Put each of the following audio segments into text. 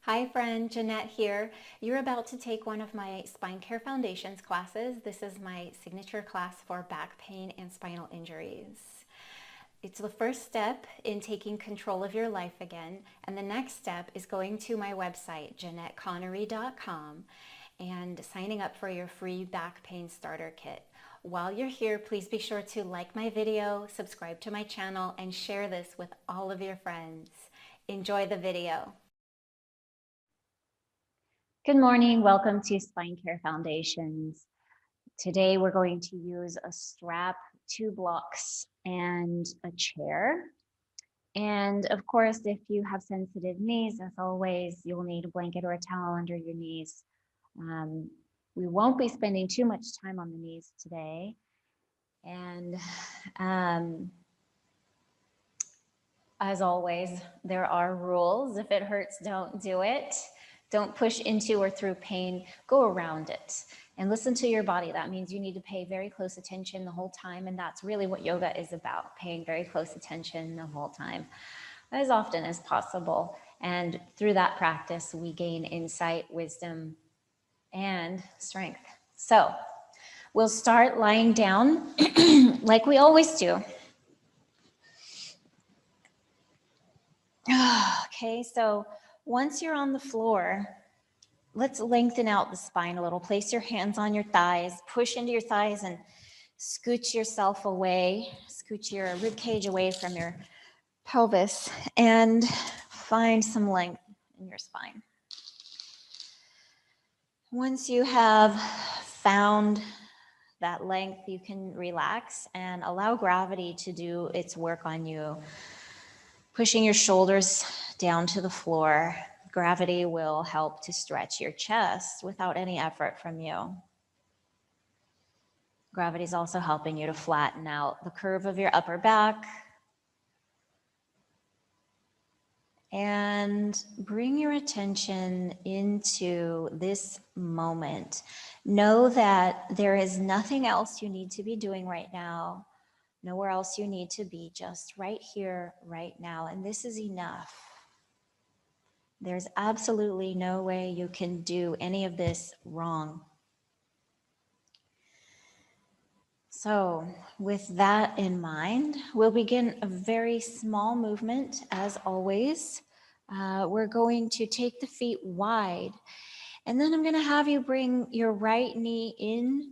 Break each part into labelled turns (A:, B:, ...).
A: Hi friend, Jeanette here. You're about to take one of my Spine Care Foundations classes. This is my signature class for back pain and spinal injuries. It's the first step in taking control of your life again, and the next step is going to my website, JeanetteConery.com, and signing up for your free back pain starter kit. While you're here, please be sure to like my video, subscribe to my channel, and share this with all of your friends. Enjoy the video.
B: Good morning, welcome to Spine Care Foundations. Today we're going to use a strap, 2 blocks, and a chair. And of course, if you have sensitive knees, as always, you'll need a blanket or a towel under your knees. We won't be spending too much time on the knees today. And as always, there are rules. If it hurts, don't do it. Don't push into or through pain, go around it and listen to your body. That means you need to pay very close attention the whole time, and that's really what yoga is about, paying very close attention the whole time, as often as possible. And through that practice, we gain insight, wisdom, and strength. So we'll start lying down like we always do. Okay, so once you're on the floor, let's lengthen out the spine a little. Place your hands on your thighs, push into your thighs and scooch yourself away, scooch your rib cage away from your pelvis and find some length in your spine. Once you have found that length, you can relax and allow gravity to do its work on you. Pushing your shoulders down to the floor, gravity will help to stretch your chest without any effort from you. Gravity is also helping you to flatten out the curve of your upper back. And bring your attention into this moment. Know that there is nothing else you need to be doing right now. Nowhere else you need to be, just right here, right now. And this is enough. There's absolutely no way you can do any of this wrong. So with that in mind, we'll begin a very small movement as always. We're going to take the feet wide, and then I'm going to have you bring your right knee in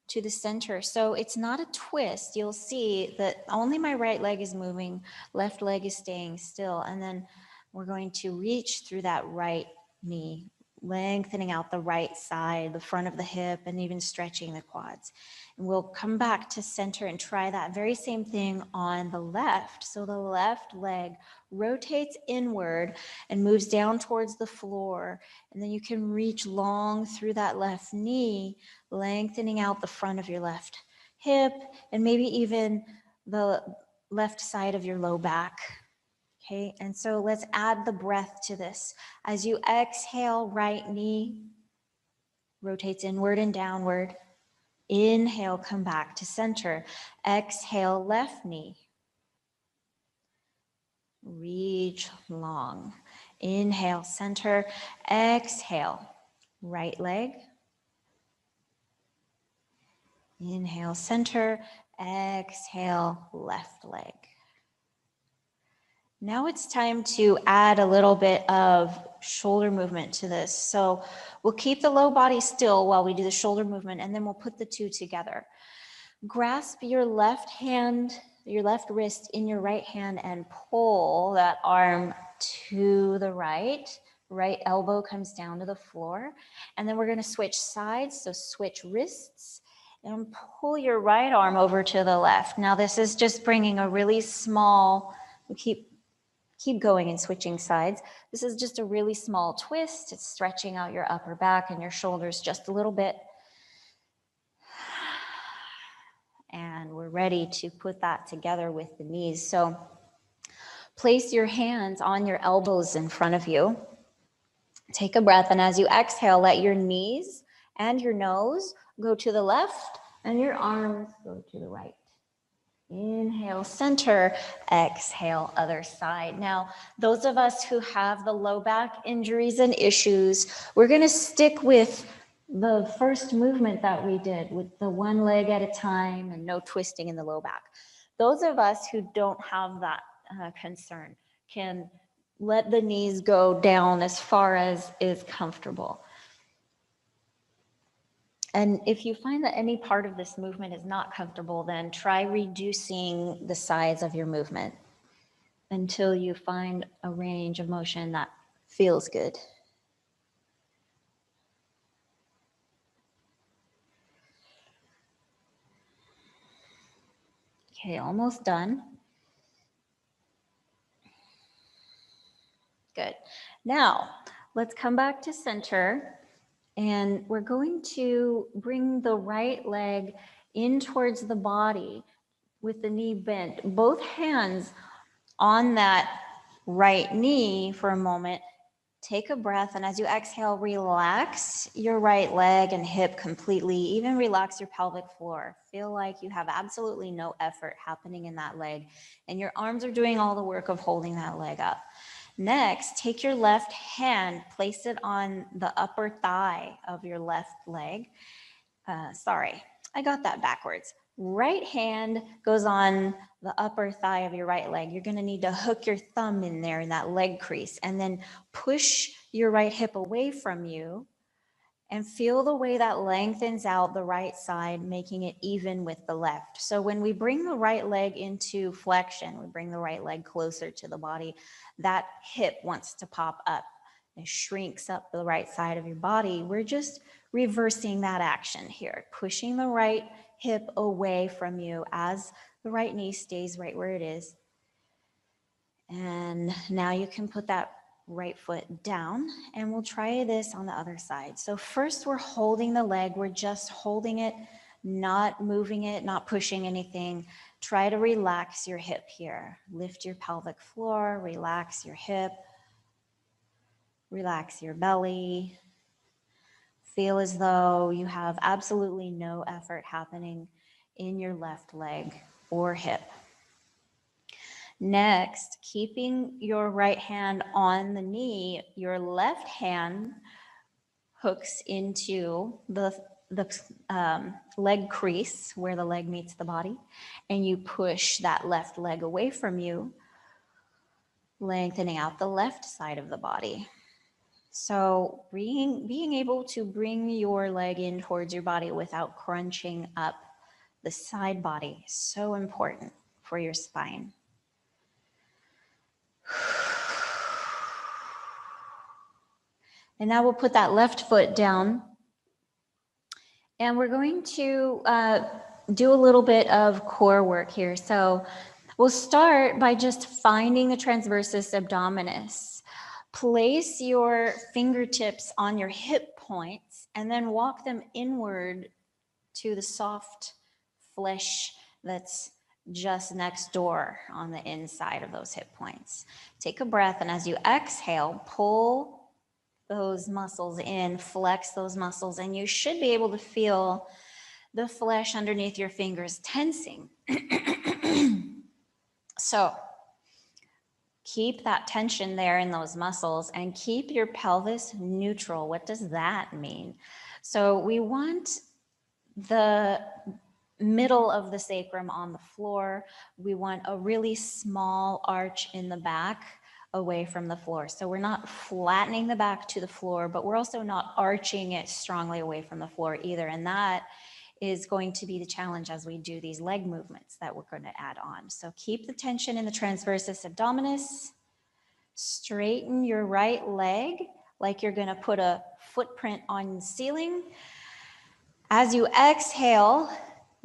B: to the center. So it's not a twist. You'll see that only my right leg is moving, left leg is staying still, and then we're going to reach through that right knee, lengthening out the right side, the front of the hip, and even stretching the quads. And we'll come back to center and try that very same thing on the left. So the left leg rotates inward and moves down towards the floor. And then you can reach long through that left knee, lengthening out the front of your left hip, and maybe even the left side of your low back. Okay, and so let's add the breath to this. As you exhale, right knee rotates inward and downward. Inhale, come back to center. Exhale, left knee. Reach long. Inhale, center. Exhale, right leg. Inhale, center. Exhale, left leg. Now it's time to add a little bit of shoulder movement to this. So we'll keep the low body still while we do the shoulder movement, and then we'll put the two together. Grasp your left hand, your left wrist in your right hand and pull that arm to the right. Right elbow comes down to the floor. And then we're going to switch sides. So switch wrists and pull your right arm over to the left. Now this is just bringing a really small, we keep going and switching sides. This is just a really small twist. It's stretching out your upper back and your shoulders just a little bit. And we're ready to put that together with the knees. So place your hands on your elbows in front of you. Take a breath, and as you exhale, let your knees and your nose go to the left and your arms go to the right. Inhale, center, exhale, other side. Now, those of us who have the low back injuries and issues, we're going to stick with the first movement that we did with the one leg at a time and no twisting in the low back. Those of us who don't have that concern can let the knees go down as far as is comfortable. And if you find that any part of this movement is not comfortable, then try reducing the size of your movement until you find a range of motion that feels good. Okay, almost done. Good. Now, let's come back to center, and we're going to bring the right leg in towards the body with the knee bent. Both hands on that right knee for a moment. Take a breath, and as you exhale, relax your right leg and hip completely. Even relax your pelvic floor. Feel like you have absolutely no effort happening in that leg, and your arms are doing all the work of holding that leg up. Next, take your left hand, place it on the upper thigh of your left leg. Sorry, I got that backwards. Right hand goes on the upper thigh of your right leg. You're going to need to hook your thumb in there in that leg crease and then push your right hip away from you and feel the way that lengthens out the right side, making it even with the left. So when we bring the right leg into flexion, we bring the right leg closer to the body, that hip wants to pop up. It shrinks up the right side of your body. We're just reversing that action here, pushing the right hip away from you as the right knee stays right where it is. And now you can put that right foot down, and we'll try this on the other side. So first we're holding the leg. We're just holding it, not moving it, not pushing anything. Try to relax your hip here. Lift your pelvic floor, relax your hip, relax your belly. Feel as though you have absolutely no effort happening in your left leg or hip. Next, keeping your right hand on the knee, your left hand hooks into the leg crease where the leg meets the body, and you push that left leg away from you, lengthening out the left side of the body. So being able to bring your leg in towards your body without crunching up the side body is so important for your spine. And now we'll put that left foot down, and we're going to do a little bit of core work here. So we'll start by just finding the transversus abdominis. Place your fingertips on your hip points and then walk them inward to the soft flesh that's just next door on the inside of those hip points. Take a breath, and as you exhale, pull those muscles in, flex those muscles, and you should be able to feel the flesh underneath your fingers tensing. So keep that tension there in those muscles and keep your pelvis neutral. What does that mean? So we want the middle of the sacrum on the floor. We want a really small arch in the back away from the floor. So we're not flattening the back to the floor, but we're also not arching it strongly away from the floor either. And that is going to be the challenge as we do these leg movements that we're going to add on. So keep the tension in the transversus abdominis. Straighten your right leg like you're going to put a footprint on the ceiling. As you exhale,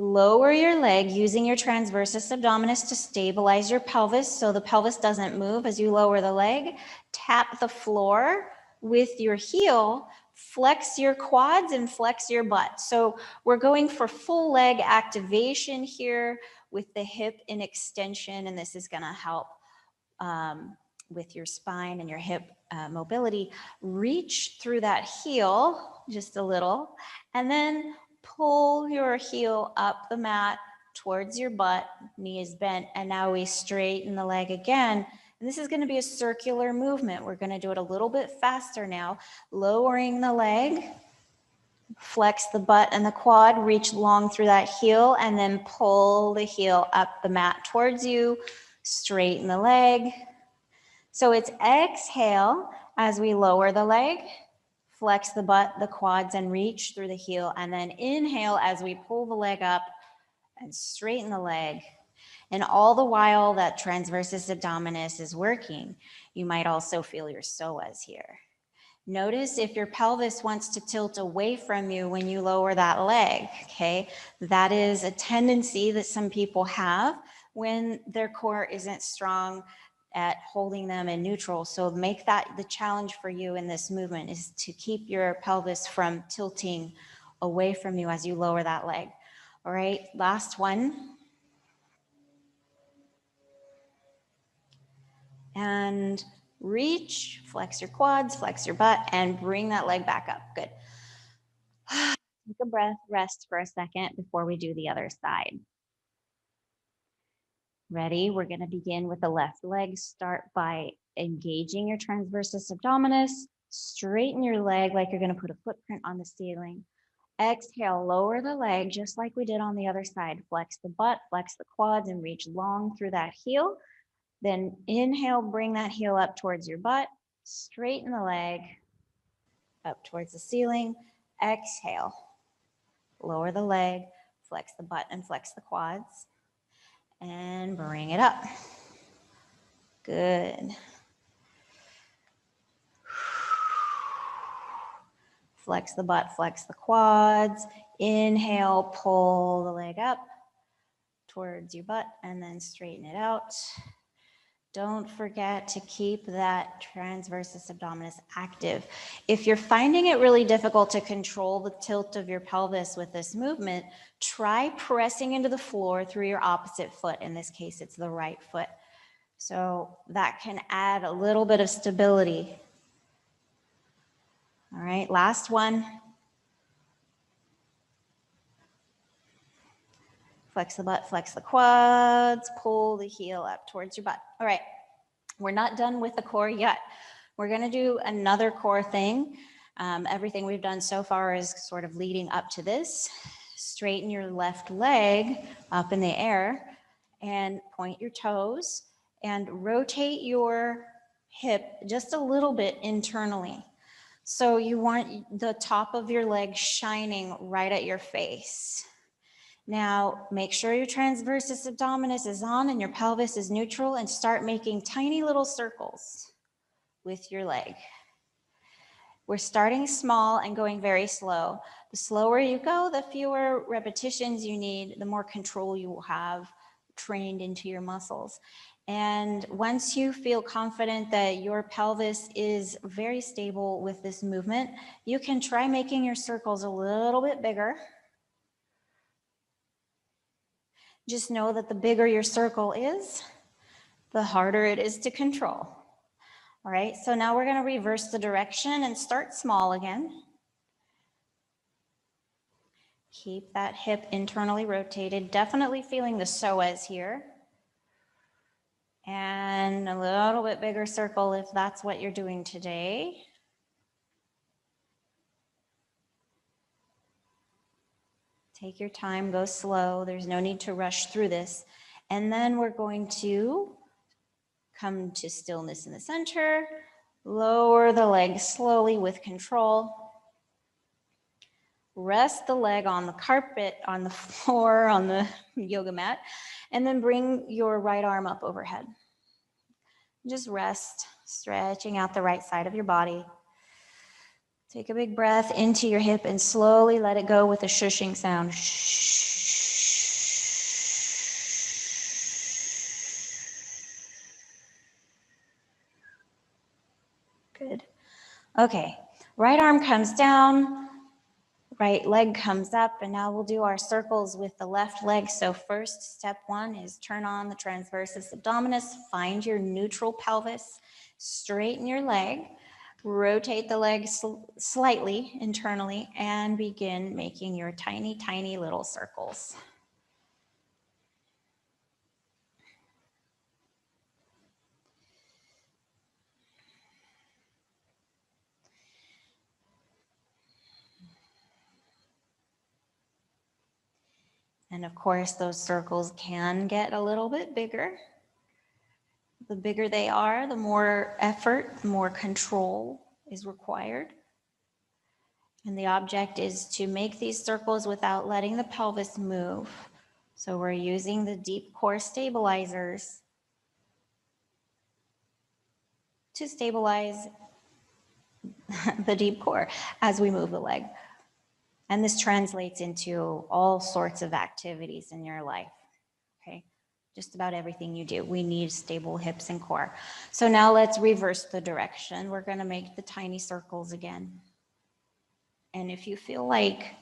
B: lower your leg using your transversus abdominis to stabilize your pelvis so the pelvis doesn't move as you lower the leg. Tap the floor with your heel, flex your quads and flex your butt. So we're going for full leg activation here with the hip in extension, and this is going to help with your spine and your hip mobility. Reach through that heel just a little, and then pull your heel up the mat towards your butt, knee is bent, and now we straighten the leg again. And this is going to be a circular movement. We're going to do it a little bit faster now, lowering the leg, flex the butt and the quad, reach long through that heel, and then pull the heel up the mat towards you, straighten the leg. So it's exhale as we lower the leg, flex the butt, the quads, and reach through the heel, and then inhale as we pull the leg up and straighten the leg. And all the while that transversus abdominis is working, you might also feel your psoas here. Notice if your pelvis wants to tilt away from you when you lower that leg, okay? That is a tendency that some people have when their core isn't strong at holding them in neutral. So make that the challenge for you in this movement, is to keep your pelvis from tilting away from you as you lower that leg. All right, last one. And reach, flex your quads, flex your butt, and bring that leg back up. Good. Take a breath, rest for a second before we do the other side. Ready? We're going to begin with the left leg. Start by engaging your transversus abdominis. Straighten your leg like you're going to put a footprint on the ceiling. Exhale, lower the leg just like we did on the other side. Flex the butt, flex the quads, and reach long through that heel. Then inhale, bring that heel up towards your butt. Straighten the leg up towards the ceiling. Exhale, lower the leg, flex the butt and flex the quads, and bring it up. Good. Flex the butt, flex the quads. Inhale, pull the leg up towards your butt and then straighten it out. Don't forget to keep that transversus abdominis active. If you're finding it really difficult to control the tilt of your pelvis with this movement, try pressing into the floor through your opposite foot. In this case, it's the right foot. So that can add a little bit of stability. All right, last one. Flex the butt, flex the quads, pull the heel up towards your butt. All right, we're not done with the core yet. We're gonna do another core thing. Everything we've done so far is sort of leading up to this. Straighten your left leg up in the air and point your toes and rotate your hip just a little bit internally. So you want the top of your leg shining right at your face. Now, make sure your transversus abdominis is on and your pelvis is neutral, and start making tiny little circles with your leg. We're starting small and going very slow. The slower you go, the fewer repetitions you need, the more control you will have trained into your muscles. And once you feel confident that your pelvis is very stable with this movement, you can try making your circles a little bit bigger. Just know that the bigger your circle is, the harder it is to control. All right, so now we're going to reverse the direction and start small again. Keep that hip internally rotated, definitely feeling the psoas here. And a little bit bigger circle if that's what you're doing today. Take your time, go slow. There's no need to rush through this. And then we're going to come to stillness in the center. Lower the leg slowly with control. Rest the leg on the carpet, on the floor, on the yoga mat, and then bring your right arm up overhead. Just rest, stretching out the right side of your body. Take a big breath into your hip and slowly let it go with a shushing sound. Good. Okay, right arm comes down, right leg comes up, and now we'll do our circles with the left leg. So first, step one is turn on the transversus abdominis, find your neutral pelvis, straighten your leg, rotate the leg slightly internally, and begin making your tiny, tiny little circles. And of course, those circles can get a little bit bigger. The bigger they are, the more effort, the more control is required. And the object is to make these circles without letting the pelvis move. So we're using the deep core stabilizers to stabilize the deep core as we move the leg. And this translates into all sorts of activities in your life, okay? Just about everything you do. We need stable hips and core. So now let's reverse the direction. We're gonna make the tiny circles again. And if you feel like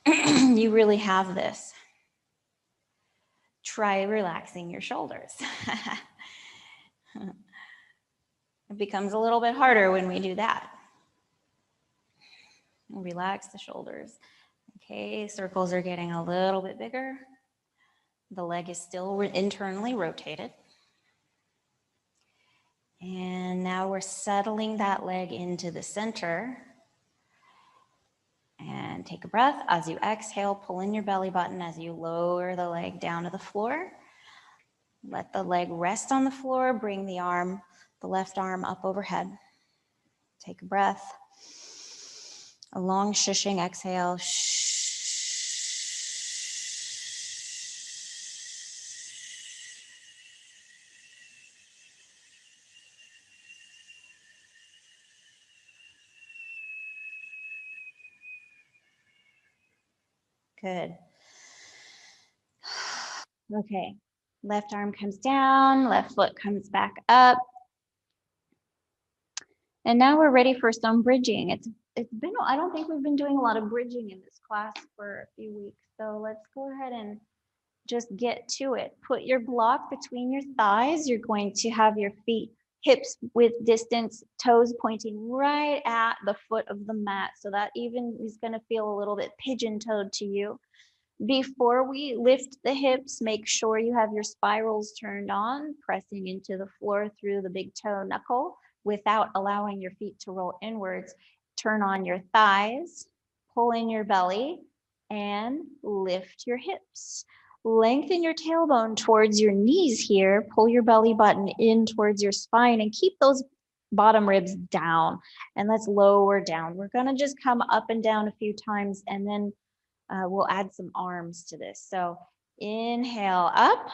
B: you really have this, try relaxing your shoulders. It becomes a little bit harder when we do that. Relax the shoulders. Okay, circles are getting a little bit bigger. The leg is still internally rotated. And now we're settling that leg into the center. And take a breath. As you exhale, pull in your belly button as you lower the leg down to the floor. Let the leg rest on the floor. Bring the arm, the left arm up overhead. Take a breath. A long shushing exhale. Good. Okay. Left arm comes down, left foot comes back up. And now we're ready for some bridging. It's been, I don't think we've been doing a lot of bridging in this class for a few weeks. So let's go ahead and just get to it. Put your block between your thighs. You're going to have your feet, hips with distance, toes pointing right at the foot of the mat. So that even is going to feel a little bit pigeon-toed to you. Before we lift the hips, make sure you have your spirals turned on, pressing into the floor through the big toe knuckle without allowing your feet to roll inwards. Turn on your thighs, pull in your belly, and lift your hips. Lengthen your tailbone towards your knees here. Pull your belly button in towards your spine and keep those bottom ribs down. And let's lower down. We're going to just come up and down a few times, and then we'll add some arms to this. So inhale up,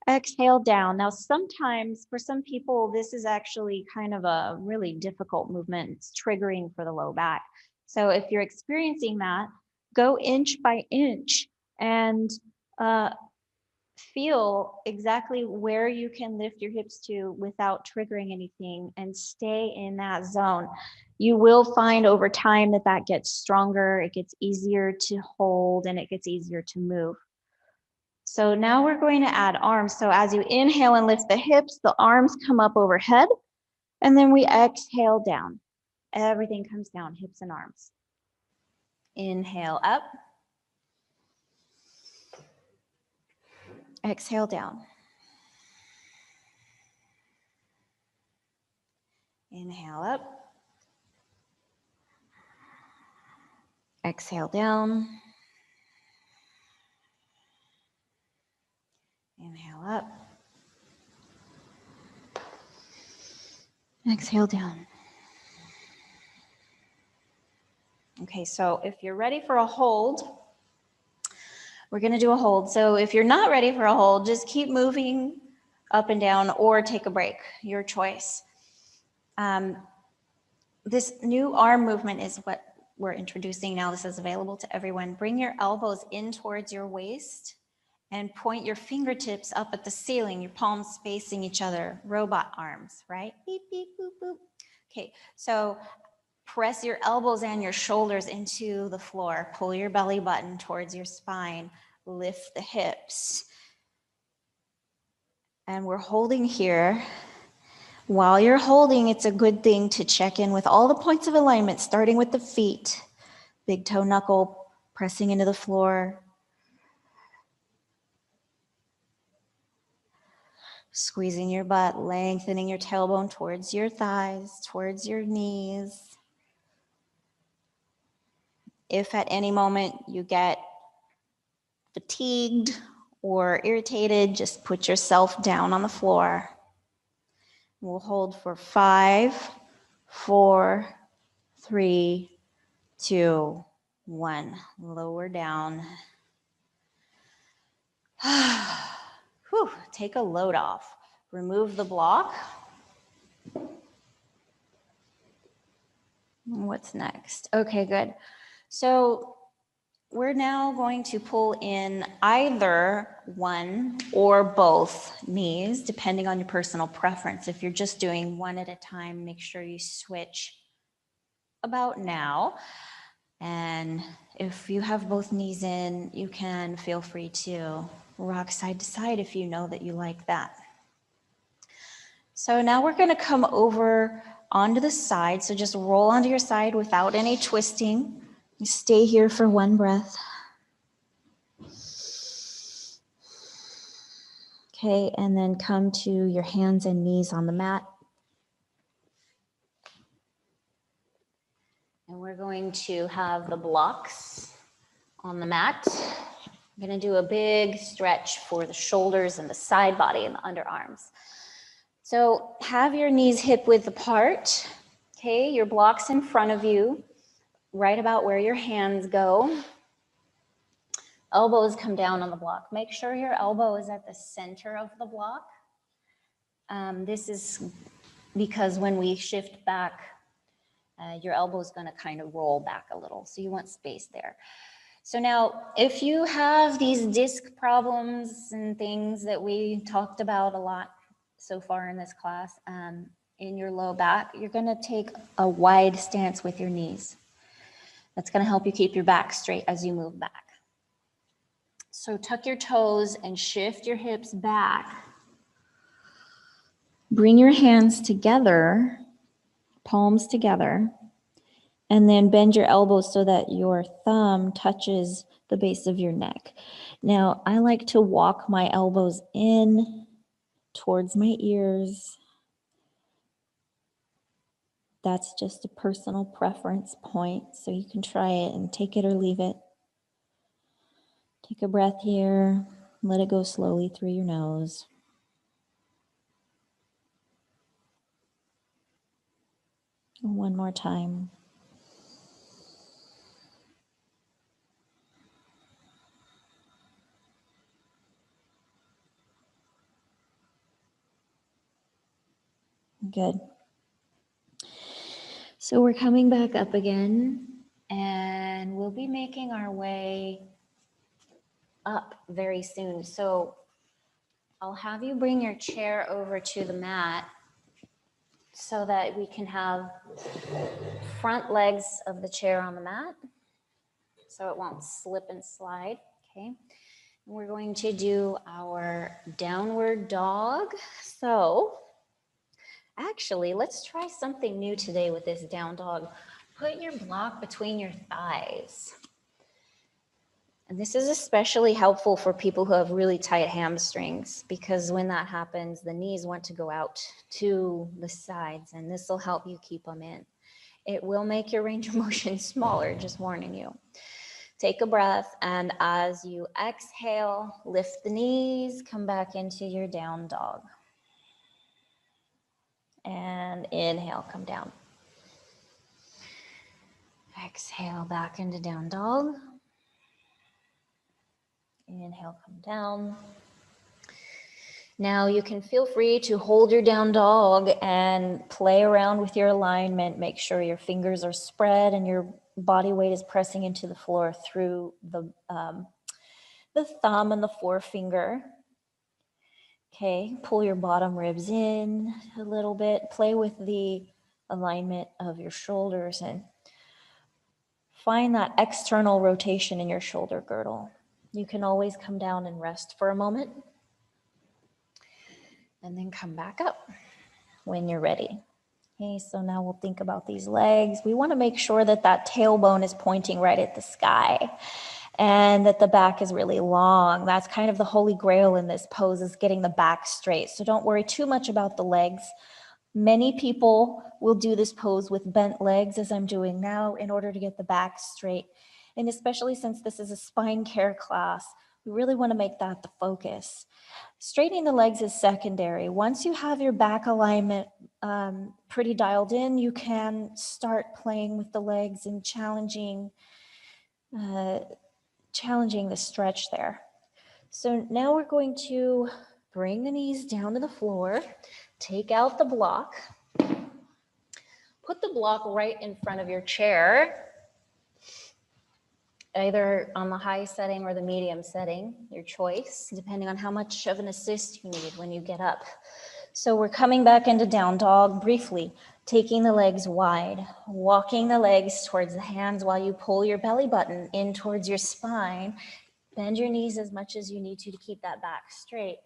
B: exhale down. Now, sometimes for some people, this is actually kind of a really difficult movement. It's triggering for the low back. So if you're experiencing that, go inch by inch and feel exactly where you can lift your hips to without triggering anything, and stay in that zone. You will find over time that that gets stronger, it gets easier to hold, and it gets easier to move. So now we're going to add arms. So as you inhale and lift the hips, the arms come up overhead, and then we exhale down. Everything comes down, hips and arms. Inhale up. Exhale down. Inhale up. Exhale down. Inhale up. Exhale down. Okay, so if you're ready for a hold, we're going to do a hold. So if you're not ready for a hold, just keep moving up and down or take a break, your choice. This new arm movement is what we're introducing now. This is available to everyone. Bring your elbows in towards your waist and point your fingertips up at the ceiling, your palms facing each other, robot arms, right? Beep, beep, boop, boop. Okay, so press your elbows and your shoulders into the floor. Pull your belly button towards your spine. Lift the hips. And we're holding here. While you're holding, it's a good thing to check in with all the points of alignment, starting with the feet. Big toe knuckle pressing into the floor. Squeezing your butt, lengthening your tailbone towards your thighs, towards your knees. If at any moment you get fatigued or irritated, just put yourself down on the floor. We'll hold for 5, 4, 3, 2, 1. Lower down. Whew, take a load off. Remove the block. What's next? Okay, good. So we're now going to pull in either one or both knees, depending on your personal preference. If you're just doing one at a time, make sure you switch about now. And if you have both knees in, you can feel free to rock side to side if you know that you like that. So now we're going to come over onto the side. So just roll onto your side without any twisting. You stay here for one breath. Okay, and then come to your hands and knees on the mat. And we're going to have the blocks on the mat. I'm going to do a big stretch for the shoulders and the side body and the underarms. So have your knees hip width apart. Okay, your blocks in front of you, right about where your hands go. Elbows come down on the block. Make sure your elbow is at the center of the block. This is because when we shift back, your elbow is going to kind of roll back a little. So you want space there. So now, if you have these disc problems and things that we talked about a lot so far in this class, in your low back, you're going to take a wide stance with your knees. That's going to help you keep your back straight as you move back. So tuck your toes and shift your hips back. Bring your hands together, palms together, and then bend your elbows so that your thumb touches the base of your neck. Now, I like to walk my elbows in towards my ears. That's just a personal preference point, so you can try it and take it or leave it. Take a breath here. Let it go slowly through your nose. One more time. Good. So we're coming back up again, and we'll be making our way up very soon. So I'll have you bring your chair over to the mat so that we can have front legs of the chair on the mat so it won't slip and slide, okay? And we're going to do our downward dog. So actually, let's try something new today with this down dog. Put your block between your thighs. And this is especially helpful for people who have really tight hamstrings, because when that happens, the knees want to go out to the sides, and this will help you keep them in. It will make your range of motion smaller, just warning you. Take a breath, and as you exhale, lift the knees, come back into your down dog. And inhale, come down. Exhale, back into down dog. Inhale, come down. Now you can feel free to hold your down dog and play around with your alignment. Make sure your fingers are spread and your body weight is pressing into the floor through the thumb and the forefinger. Okay, pull your bottom ribs in a little bit. Play with the alignment of your shoulders and find that external rotation in your shoulder girdle. You can always come down and rest for a moment and then come back up when you're ready. Okay, so now we'll think about these legs. We want to make sure that that tailbone is pointing right at the sky and that the back is really long. That's kind of the holy grail in this pose, is getting the back straight. So don't worry too much about the legs. Many people will do this pose with bent legs, as I'm doing now, in order to get the back straight. And especially since this is a spine care class, We really want to make that the focus. Straightening the legs is secondary. Once you have your back alignment pretty dialed in, you can start playing with the legs and challenging the stretch there. So now we're going to bring the knees down to the floor, take out the block, put the block right in front of your chair, either on the high setting or the medium setting, your choice, depending on how much of an assist you need when you get up. So we're coming back into down dog briefly, taking the legs wide, walking the legs towards the hands while you pull your belly button in towards your spine. Bend your knees as much as you need to keep that back straight.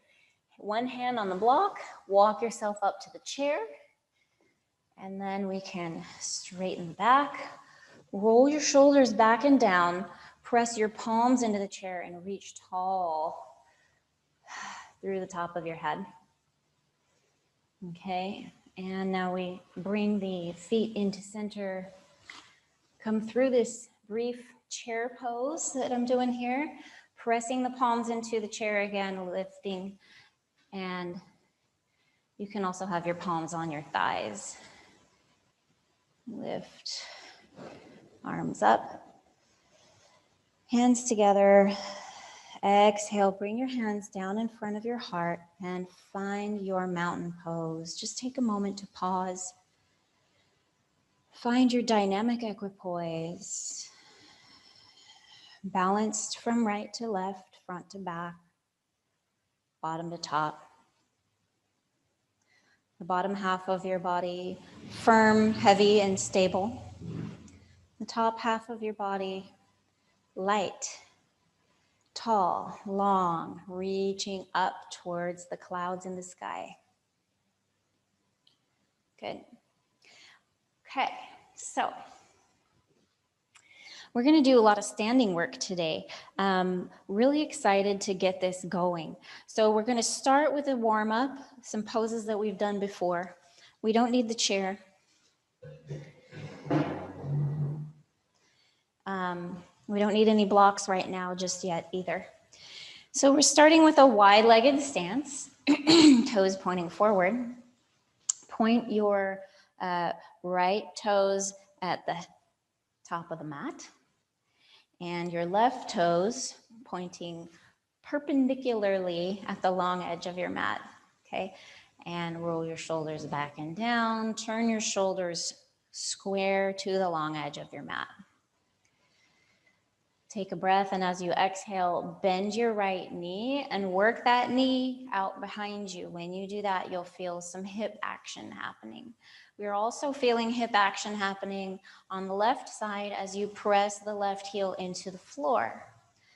B: One hand on the block, walk yourself up to the chair, and then we can straighten the back, roll your shoulders back and down, press your palms into the chair and reach tall through the top of your head. Okay, and now we bring the feet into center, come through this brief chair pose that I'm doing here, pressing the palms into the chair again, lifting, and you can also have your palms on your thighs. Lift, arms up, hands together. Exhale, bring your hands down in front of your heart and find your mountain pose. Just take a moment to pause. Find your dynamic equipoise. Balanced from right to left, front to back, bottom to top. The bottom half of your body firm, heavy, and stable. The top half of your body light, tall, long, reaching up towards the clouds in the sky. Good. Okay, so we're going to do a lot of standing work today. Really excited to get this going. So we're going to start with a warm-up, some poses that we've done before. We don't need the chair. We don't need any blocks right now just yet either. So we're starting with a wide-legged stance, toes pointing forward. Point your right toes at the top of the mat and your left toes pointing perpendicularly at the long edge of your mat, okay? And roll your shoulders back and down, turn your shoulders square to the long edge of your mat. Take a breath, and as you exhale, bend your right knee and work that knee out behind you. When you do that, you'll feel some hip action happening. We're also feeling hip action happening on the left side as you press the left heel into the floor.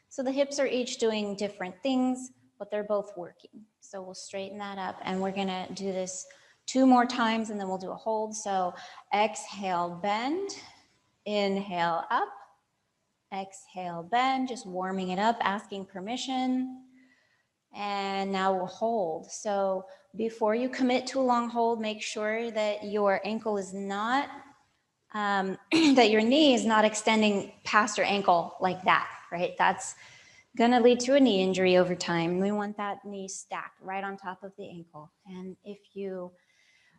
B: So the hips are each doing different things, but they're both working. So we'll straighten that up, and we're gonna do this 2 more times, and then we'll do a hold. So exhale, bend, inhale, up. Exhale, bend, just warming it up, asking permission. And now we'll hold. So before you commit to a long hold, make sure that your ankle is not, that your knee is not extending past your ankle like that, right? That's gonna lead to a knee injury over time. We want that knee stacked right on top of the ankle. And if you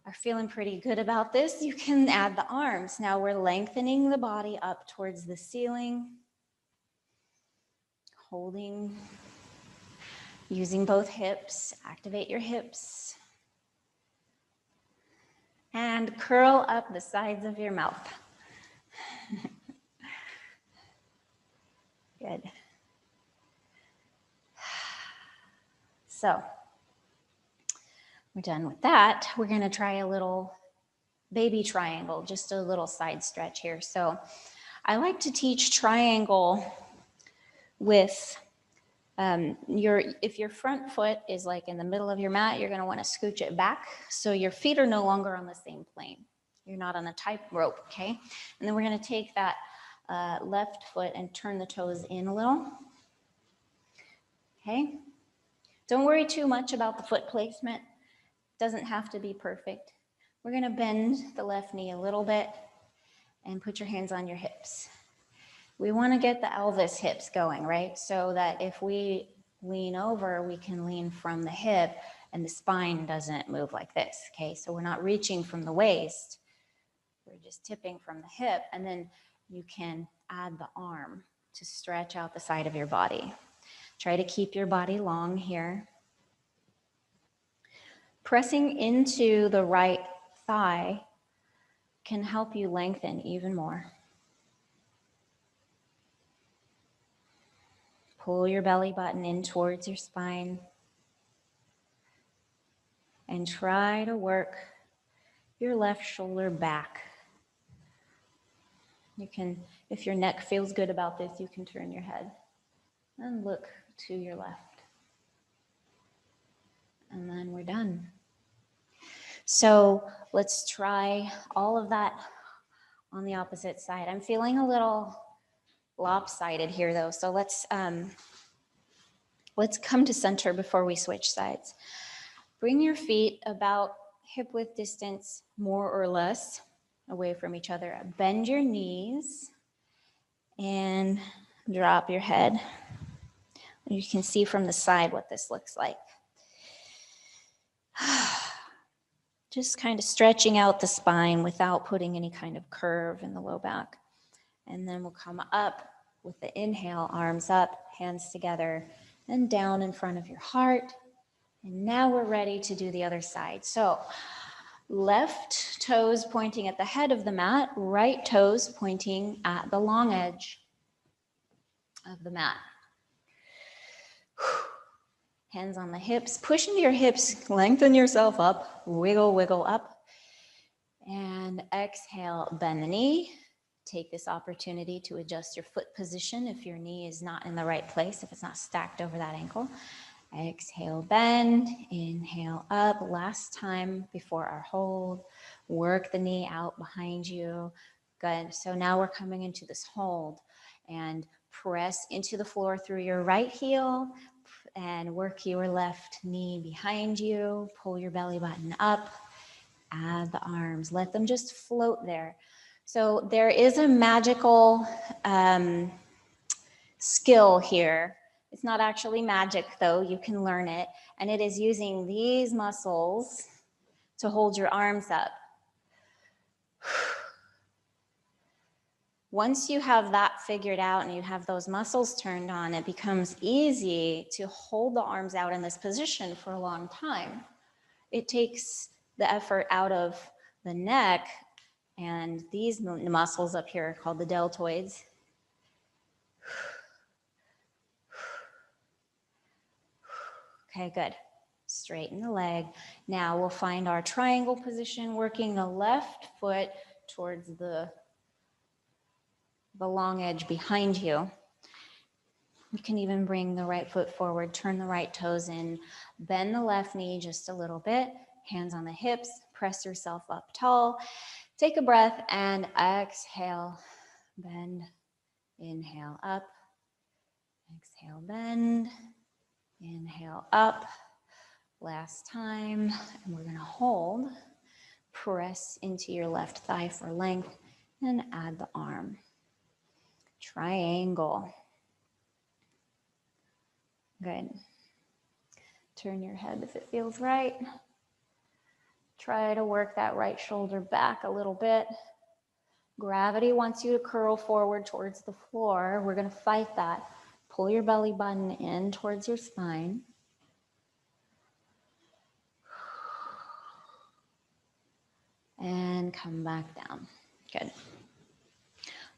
B: are feeling pretty good about this, you can add the arms. Now we're lengthening the body up towards the ceiling. Holding, using both hips, activate your hips. And curl up the sides of your mouth. Good. So, we're done with that. We're gonna try a little baby triangle, just a little side stretch here. So, I like to teach triangle with if your front foot is like in the middle of your mat, you're going to want to scooch it back so your feet are no longer on the same plane. You're not on a tightrope, okay? And then we're going to take that left foot and turn the toes in a little, okay? Don't worry too much about the foot placement. It doesn't have to be perfect. We're going to bend the left knee a little bit and put your hands on your hips. We want to get the Elvis hips going, right? So that if we lean over, we can lean from the hip and the spine doesn't move like this, okay? So we're not reaching from the waist, we're just tipping from the hip, and then you can add the arm to stretch out the side of your body. Try to keep your body long here. Pressing into the right thigh can help you lengthen even more. Pull your belly button in towards your spine and try to work your left shoulder back. You can, if your neck feels good about this, you can turn your head and look to your left. And then we're done. So let's try all of that on the opposite side. I'm feeling a little lopsided here though, so let's come to center before we switch sides. Bring your feet about hip width distance, more or less, away from each other. Bend your knees and drop your head. You can see from the side what this looks like. Just kind of stretching out the spine without putting any kind of curve in the low back. And then we'll come up with the inhale, arms up, hands together, and down in front of your heart. And now we're ready to do the other side. So left toes pointing at the head of the mat, right toes pointing at the long edge of the mat. Hands on the hips, push into your hips, lengthen yourself up, wiggle, wiggle up. And exhale, bend the knee. Take this opportunity to adjust your foot position if your knee is not in the right place, if it's not stacked over that ankle. Exhale, bend, inhale up. Last time before our hold. Work the knee out behind you. Good. So now we're coming into this hold and press into the floor through your right heel and work your left knee behind you. Pull your belly button up. Add the arms. Let them just float there. So there is a magical skill here. It's not actually magic though, you can learn it. And it is using these muscles to hold your arms up. Once you have that figured out and you have those muscles turned on, it becomes easy to hold the arms out in this position for a long time. It takes the effort out of the neck and these muscles up here called the deltoids. Okay, good. Straighten the leg. Now we'll find our triangle position, working the left foot towards the long edge behind you. You can even bring the right foot forward, turn the right toes in, bend the left knee just a little bit, hands on the hips, press yourself up tall. Take a breath and exhale, bend, inhale up, exhale, bend, inhale up. Last time, and we're gonna hold, press into your left thigh for length and add the arm. Triangle. Good. Turn your head if it feels right. Try to work that right shoulder back a little bit. Gravity wants you to curl forward towards the floor. We're gonna fight that. Pull your belly button in towards your spine. And come back down. Good.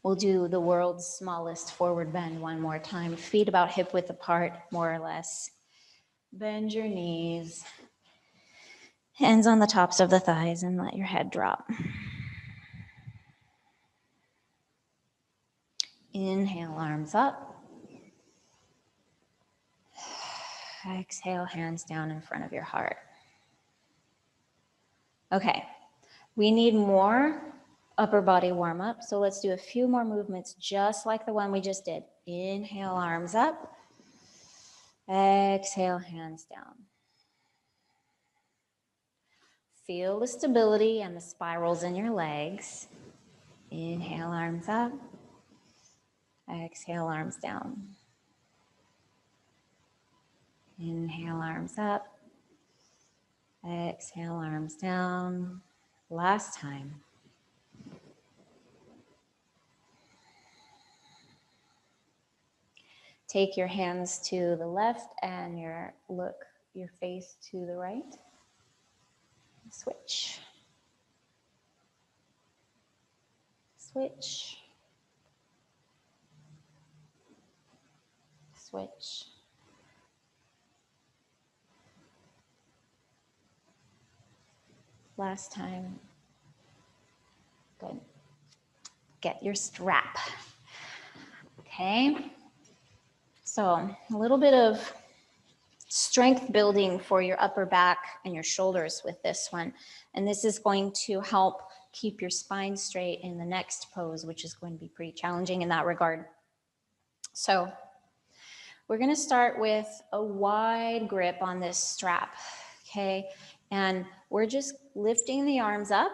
B: We'll do the world's smallest forward bend one more time. Feet about hip width apart, more or less. Bend your knees. Hands on the tops of the thighs and let your head drop. Inhale, arms up. Exhale, hands down in front of your heart. Okay, we need more upper body warm up. So let's do a few more movements just like the one we just did. Inhale, arms up. Exhale, hands down. Feel the stability and the spirals in your legs. Inhale, arms up. Exhale, arms down. Inhale, arms up. Exhale, arms down. Last time. Take your hands to the left and your face to the right. Switch. Switch. Switch. Last time. Good. Get your strap. Okay. So a little bit of strength building for your upper back and your shoulders with this one. And this is going to help keep your spine straight in the next pose, which is going to be pretty challenging in that regard. So we're going to start with a wide grip on this strap, okay? And we're just lifting the arms up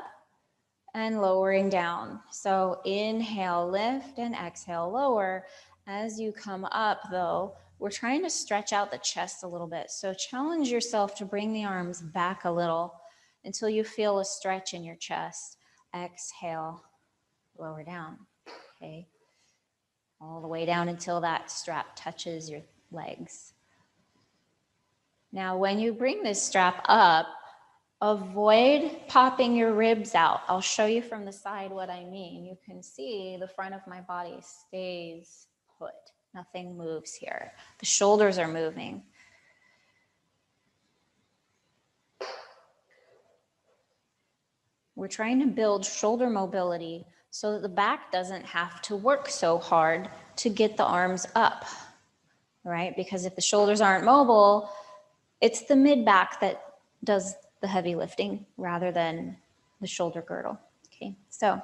B: and lowering down. So inhale, lift, and exhale, lower. As you come up, though, we're trying to stretch out the chest a little bit. So challenge yourself to bring the arms back a little until you feel a stretch in your chest. Exhale, lower down, okay? All the way down until that strap touches your legs. Now, when you bring this strap up, avoid popping your ribs out. I'll show you from the side what I mean. You can see the front of my body stays put. Nothing moves here. The shoulders are moving. We're trying to build shoulder mobility so that the back doesn't have to work so hard to get the arms up, right? Because if the shoulders aren't mobile, it's the mid-back that does the heavy lifting rather than the shoulder girdle. Okay, so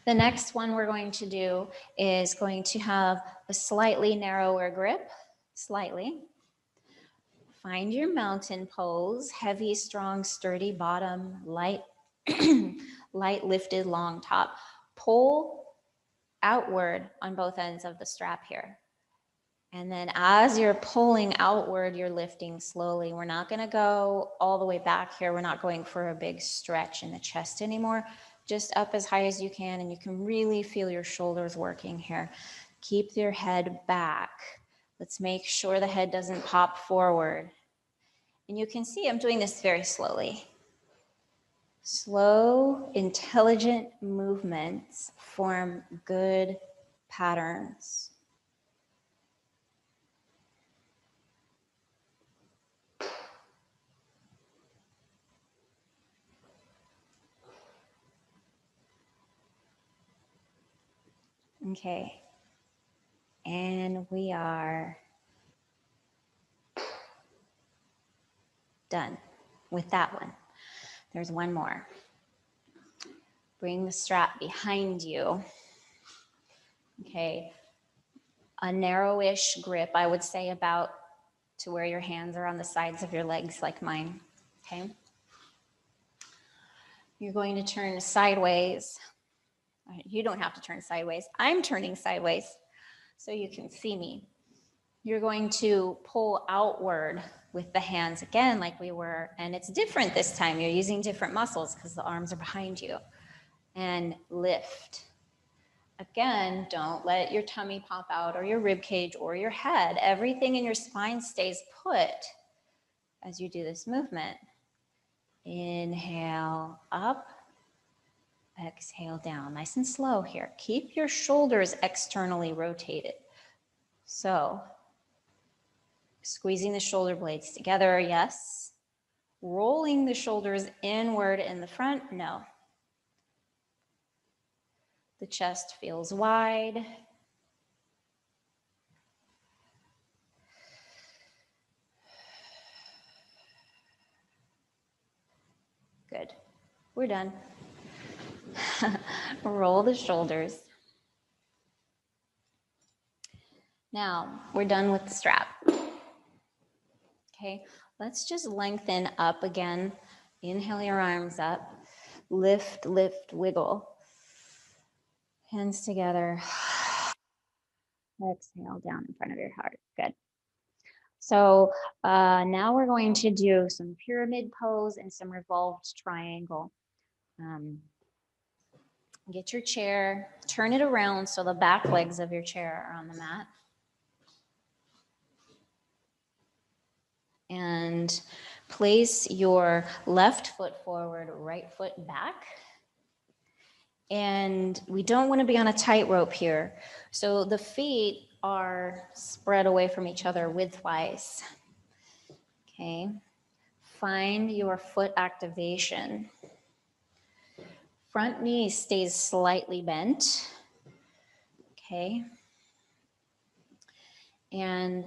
B: the next one we're going to do is going to have a slightly narrower grip, slightly. Find your mountain pose, heavy, strong, sturdy bottom, light, light lifted, long top. Pull outward on both ends of the strap here. And then as you're pulling outward, you're lifting slowly. We're not going to go all the way back here. We're not going for a big stretch in the chest anymore. Just up as high as you can, and you can really feel your shoulders working here. Keep your head back. Let's make sure the head doesn't pop forward. And you can see I'm doing this very slowly. Slow, intelligent movements form good patterns. Okay, and we are done with that one. There's one more. Bring the strap behind you. Okay, a narrowish grip, I would say about to where your hands are on the sides of your legs like mine, okay? You're going to turn sideways. You don't have to turn sideways. I'm turning sideways so you can see me. You're going to pull outward with the hands again like we were, and it's different this time. You're using different muscles because the arms are behind you. And lift. Again, don't let your tummy pop out or your rib cage or your head. Everything in your spine stays put as you do this movement. Inhale up. Exhale down, nice and slow here. Keep your shoulders externally rotated. So, squeezing the shoulder blades together, yes. Rolling the shoulders inward in the front, no. The chest feels wide. Good, we're done. Roll the shoulders. Now, we're done with the strap. Okay, let's just lengthen up again. Inhale your arms up. Lift, lift, wiggle. Hands together. Exhale down in front of your heart. Good. So now we're going to do some pyramid pose and some revolved triangle. Get your chair, turn it around so the back legs of your chair are on the mat. And place your left foot forward, right foot back. And we don't want to be on a tightrope here. So the feet are spread away from each other widthwise. Okay. Find your foot activation. Front knee stays slightly bent. Okay. And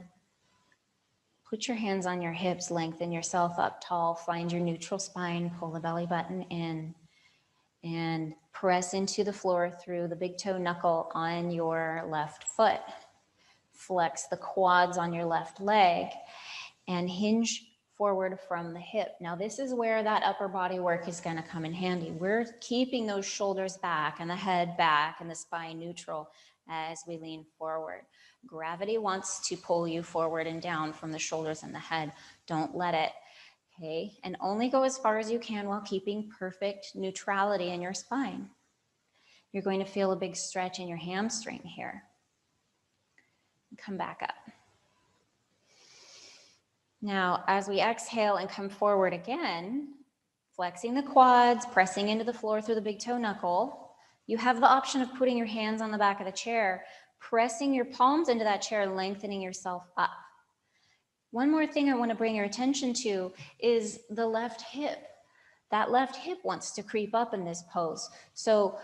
B: put your hands on your hips, lengthen yourself up tall, find your neutral spine, pull the belly button in, and press into the floor through the big toe knuckle on your left foot. Flex the quads on your left leg and hinge forward from the hip. Now this is where that upper body work is going to come in handy. We're keeping those shoulders back and the head back and the spine neutral as we lean forward. Gravity wants to pull you forward and down from the shoulders and the head. Don't let it. Okay, and only go as far as you can while keeping perfect neutrality in your spine. You're going to feel a big stretch in your hamstring here. Come back up. Now, as we exhale and come forward again, flexing the quads, pressing into the floor through the big toe knuckle, you have the option of putting your hands on the back of the chair, pressing your palms into that chair, lengthening yourself up. One more thing I want to bring your attention to is the left hip. That left hip wants to creep up in this pose. So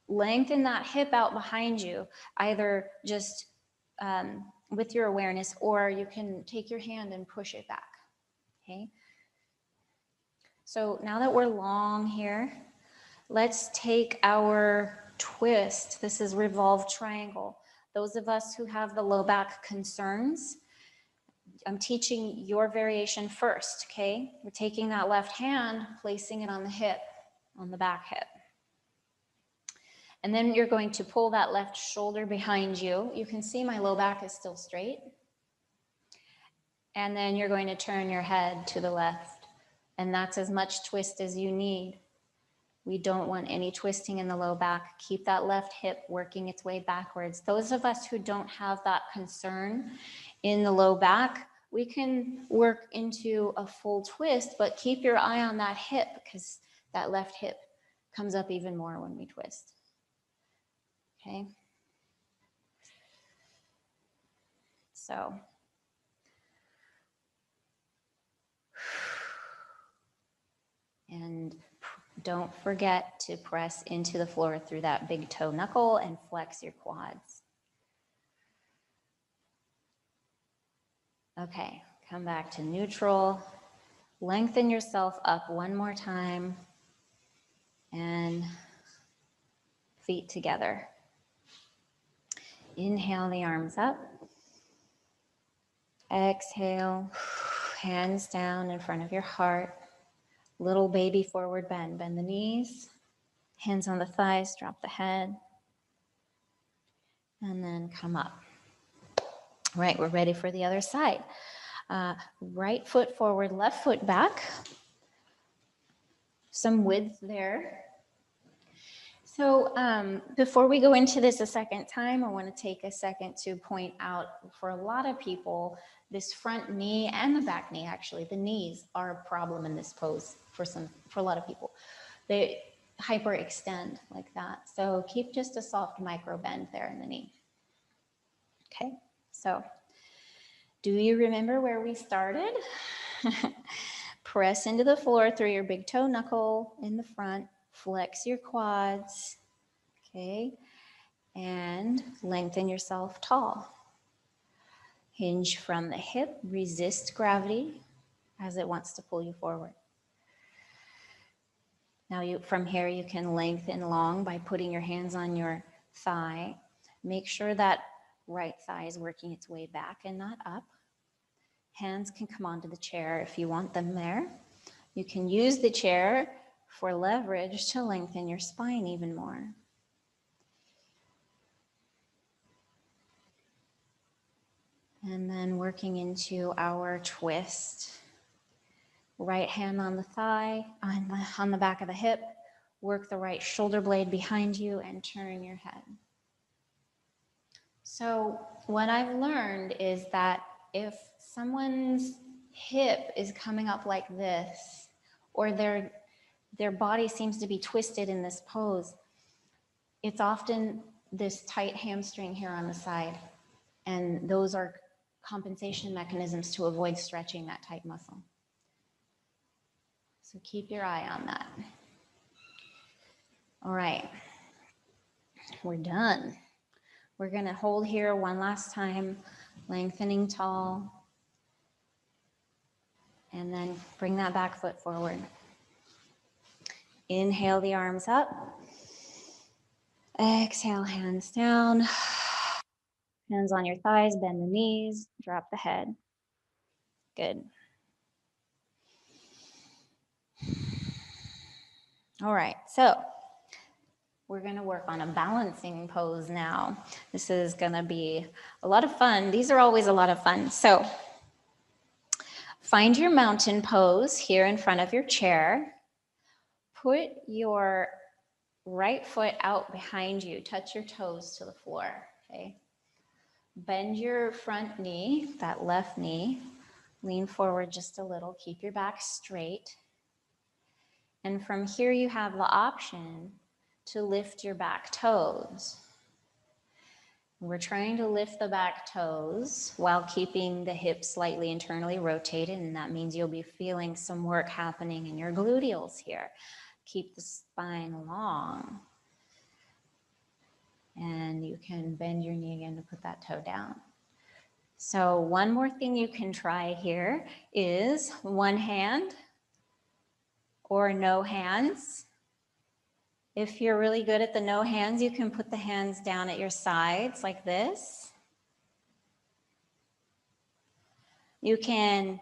B: lengthen that hip out behind you, either just with your awareness, or you can take your hand and push it back, okay? So now that we're long here, let's take our twist. This is Revolve Triangle. Those of us who have the low back concerns, I'm teaching your variation first, okay? We're taking that left hand, placing it on the hip, on the back hip. And then you're going to pull that left shoulder behind you. You can see my low back is still straight. And then you're going to turn your head to the left. And that's as much twist as you need. We don't want any twisting in the low back. Keep that left hip working its way backwards. Those of us who don't have that concern in the low back, we can work into a full twist, but keep your eye on that hip because that left hip comes up even more when we twist. Okay. So. And don't forget to press into the floor through that big toe knuckle and flex your quads. Okay, come back to neutral. Lengthen yourself up one more time. And feet together. Inhale the arms up. Exhale, hands down in front of your heart. Little baby forward bend. Bend the knees. Hands on the thighs, drop the head. And then come up. Right, we're ready for the other side. Right foot forward, left foot back. Some width there. So before we go into this a second time, I want to take a second to point out for a lot of people, this front knee and the back knee, actually, the knees are a problem in this pose for a lot of people. They hyperextend like that. So keep just a soft micro bend there in the knee. Okay, so do you remember where we started? Press into the floor through your big toe knuckle in the front. Flex your quads, okay, and lengthen yourself tall. Hinge from the hip, resist gravity as it wants to pull you forward. Now from here you can lengthen long by putting your hands on your thigh. Make sure that right thigh is working its way back and not up. Hands can come onto the chair if you want them there. You can use the chair for leverage to lengthen your spine even more. And then working into our twist. Right hand on the thigh, on the back of the hip. Work the right shoulder blade behind you and turn your head. So what I've learned is that if someone's hip is coming up like this, or their body seems to be twisted in this pose, it's often this tight hamstring here on the side. And those are compensation mechanisms to avoid stretching that tight muscle. So keep your eye on that. All right, we're done. We're gonna hold here one last time, lengthening tall, and then bring that back foot forward. Inhale the arms up. Exhale, hands down. Hands on your thighs, bend the knees, drop the head. Good. All right, so we're gonna work on a balancing pose now. This is gonna be a lot of fun. These are always a lot of fun. So find your mountain pose here in front of your chair. Put your right foot out behind you. Touch your toes to the floor, okay? Bend your front knee, that left knee. Lean forward just a little. Keep your back straight. And from here you have the option to lift your back toes. We're trying to lift the back toes while keeping the hips slightly internally rotated, and that means you'll be feeling some work happening in your gluteals here. Keep the spine long. And you can bend your knee again to put that toe down. So one more thing you can try here is one hand or no hands. If you're really good at the no hands, you can put the hands down at your sides like this. You can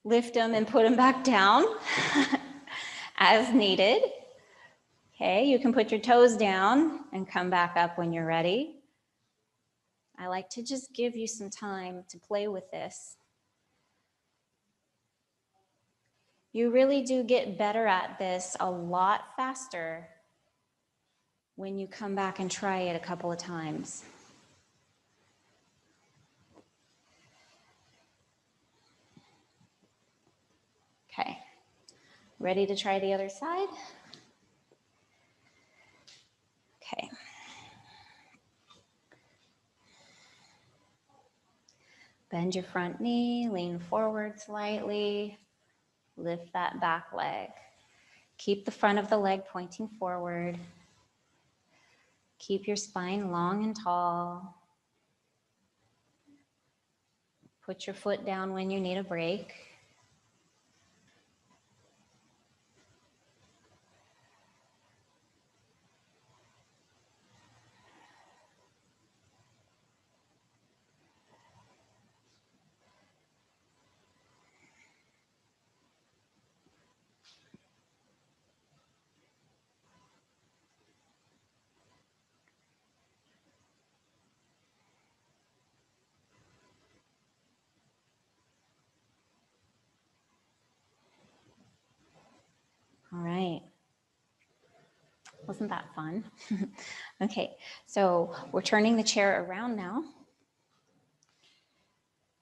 B: lift them and put them back down as needed. Okay, you can put your toes down and come back up when you're ready. I like to just give you some time to play with this. You really do get better at this a lot faster when you come back and try it a couple of times. Okay, ready to try the other side? Okay. Bend your front knee, lean forward slightly, lift that back leg. Keep the front of the leg pointing forward. Keep your spine long and tall. Put your foot down when you need a break. All right. Wasn't that fun? Okay, so we're turning the chair around now.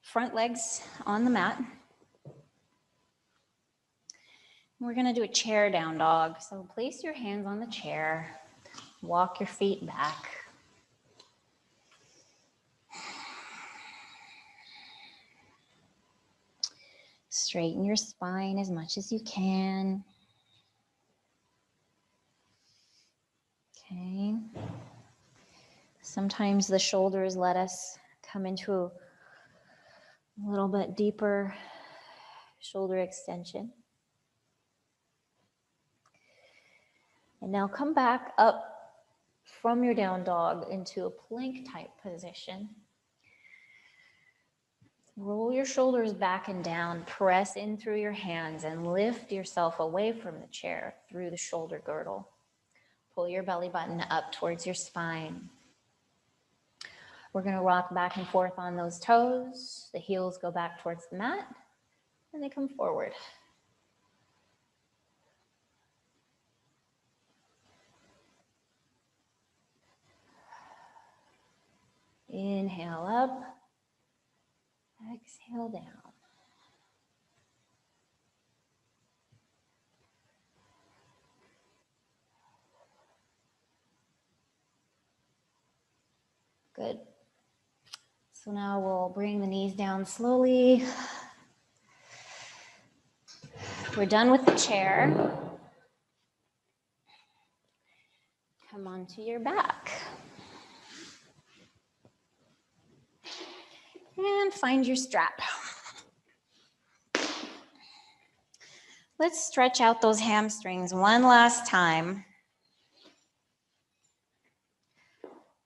B: Front legs on the mat. We're gonna do a chair down dog. So place your hands on the chair. Walk your feet back. Straighten your spine as much as you can. Okay. Sometimes the shoulders let us come into a little bit deeper shoulder extension. And now come back up from your down dog into a plank type position. Roll your shoulders back and down, press in through your hands and lift yourself away from the chair through the shoulder girdle. Pull your belly button up towards your spine. We're going to rock back and forth on those toes. The heels go back towards the mat and they come forward. Inhale up, exhale down. Good. So now we'll bring the knees down slowly. We're done with the chair. Come onto your back. And find your strap. Let's stretch out those hamstrings one last time.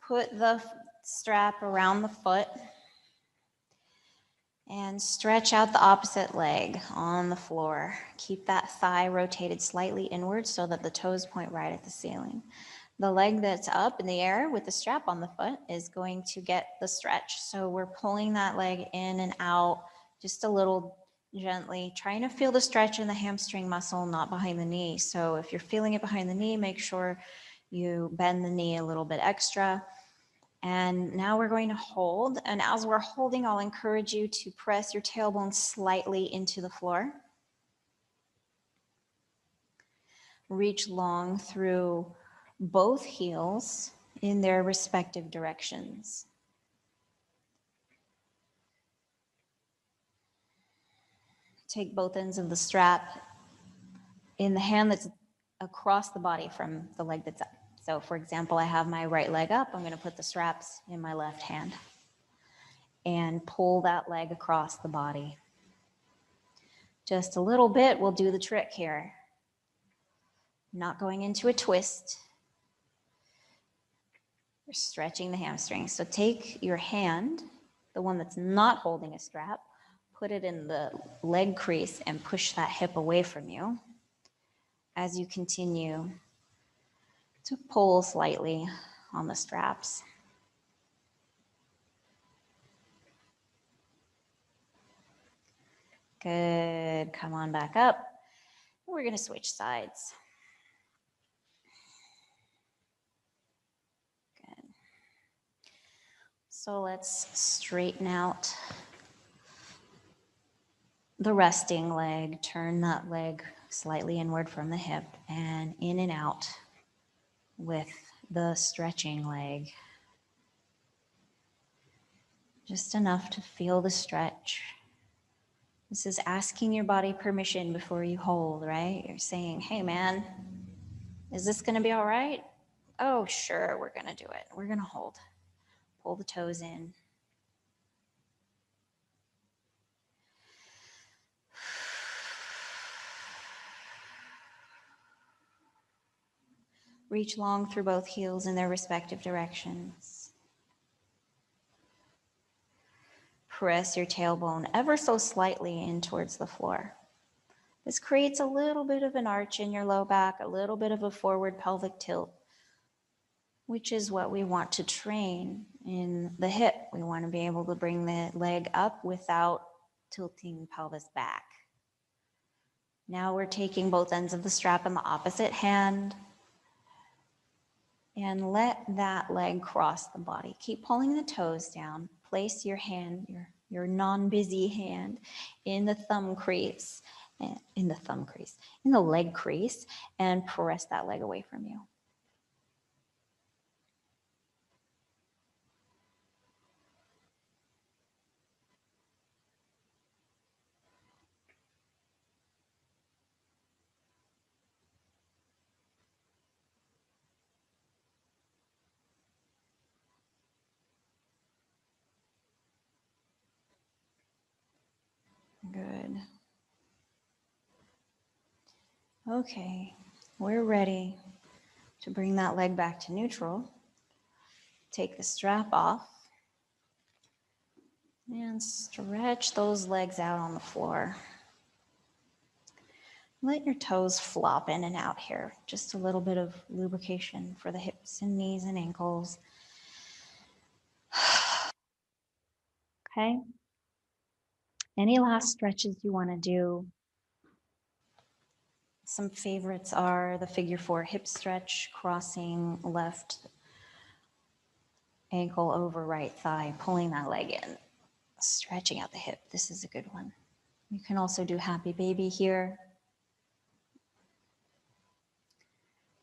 B: Put the strap around the foot and stretch out the opposite leg on the floor. Keep that thigh rotated slightly inward so that the toes point right at the ceiling. The leg that's up in the air with the strap on the foot is going to get the stretch. So we're pulling that leg in and out just a little gently, trying to feel the stretch in the hamstring muscle, not behind the knee. So if you're feeling it behind the knee, make sure you bend the knee a little bit extra. And now we're going to hold. And as we're holding, I'll encourage you to press your tailbone slightly into the floor. Reach long through both heels in their respective directions. Take both ends of the strap in the hand that's across the body from the leg that's up. So for example, I have my right leg up. I'm going to put the straps in my left hand and pull that leg across the body. Just a little bit will do the trick here. Not going into a twist. You're stretching the hamstrings. So take your hand, the one that's not holding a strap, put it in the leg crease and push that hip away from you as you continue to pull slightly on the straps. Good. Come on back up. We're going to switch sides. Good. So let's straighten out the resting leg. Turn that leg slightly inward from the hip and in and out with the stretching leg. Just enough to feel the stretch. This is asking your body permission before you hold, right? You're saying, hey man, is this gonna be all right? Oh, sure, we're gonna do it. We're gonna hold. Pull the toes in. Reach long through both heels in their respective directions. Press your tailbone ever so slightly in towards the floor. This creates a little bit of an arch in your low back, a little bit of a forward pelvic tilt, which is what we want to train in the hip. We want to be able to bring the leg up without tilting the pelvis back. Now we're taking both ends of the strap in the opposite hand and let that leg cross the body. Keep pulling the toes down. Place your hand, your non-busy hand in the thumb crease, in the leg crease, and press that leg away from you. Good. Okay, we're ready to bring that leg back to neutral. Take the strap off and stretch those legs out on the floor. Let your toes flop in and out here. Just a little bit of lubrication for the hips and knees and ankles. Okay. Any last stretches you want to do? Some favorites are the figure 4 hip stretch, crossing left ankle over right thigh, pulling that leg in, stretching out the hip. This is a good one. You can also do happy baby here,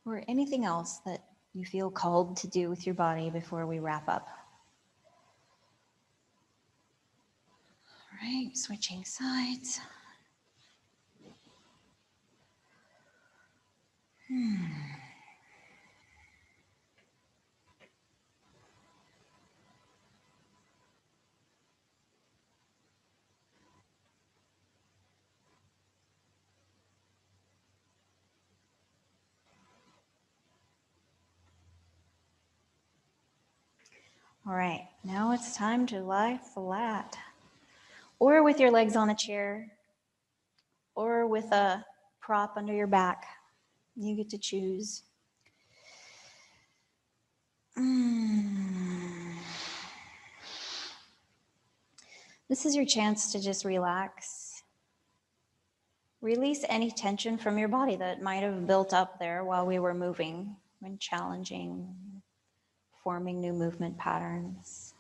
B: or anything else that you feel called to do with your body before we wrap up. All right, switching sides. All right, now it's time to lie flat, or with your legs on a chair, or with a prop under your back. You get to choose. This is your chance to just relax. Release any tension from your body that might have built up there while we were moving, when challenging, forming new movement patterns.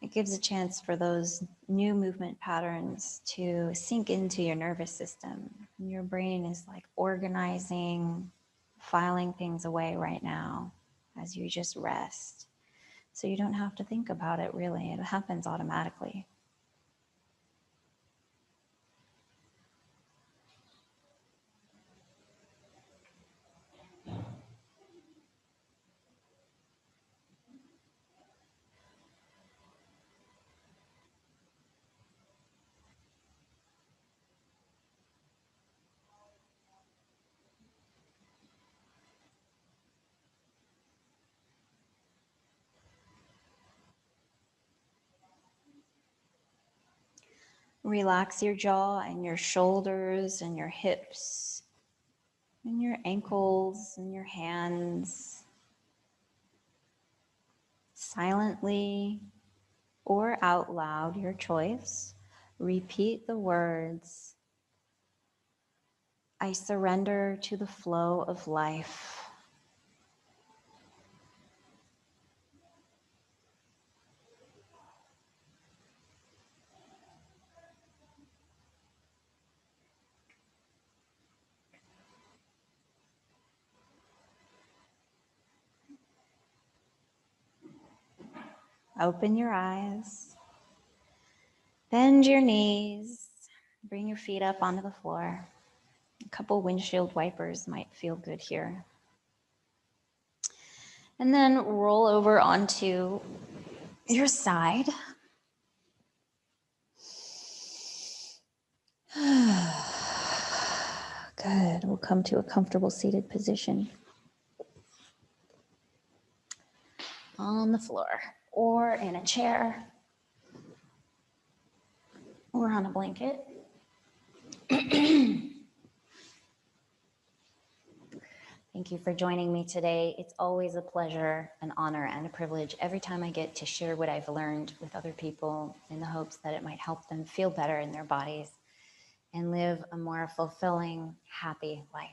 B: It gives a chance for those new movement patterns to sink into your nervous system. Your brain is like organizing, filing things away right now as you just rest. So you don't have to think about it really, it happens automatically. Relax your jaw and your shoulders and your hips and your ankles and your hands. Silently or out loud, your choice, repeat the words, I surrender to the flow of life. Open your eyes, bend your knees, bring your feet up onto the floor. A couple windshield wipers might feel good here. And then roll over onto your side. Good. We'll come to a comfortable seated position on the floor or in a chair or on a blanket. Thank you for joining me today. It's always a pleasure, an honor, and a privilege every time I get to share what I've learned with other people in the hopes that it might help them feel better in their bodies and live a more fulfilling, happy life.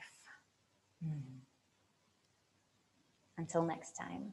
B: Until next time.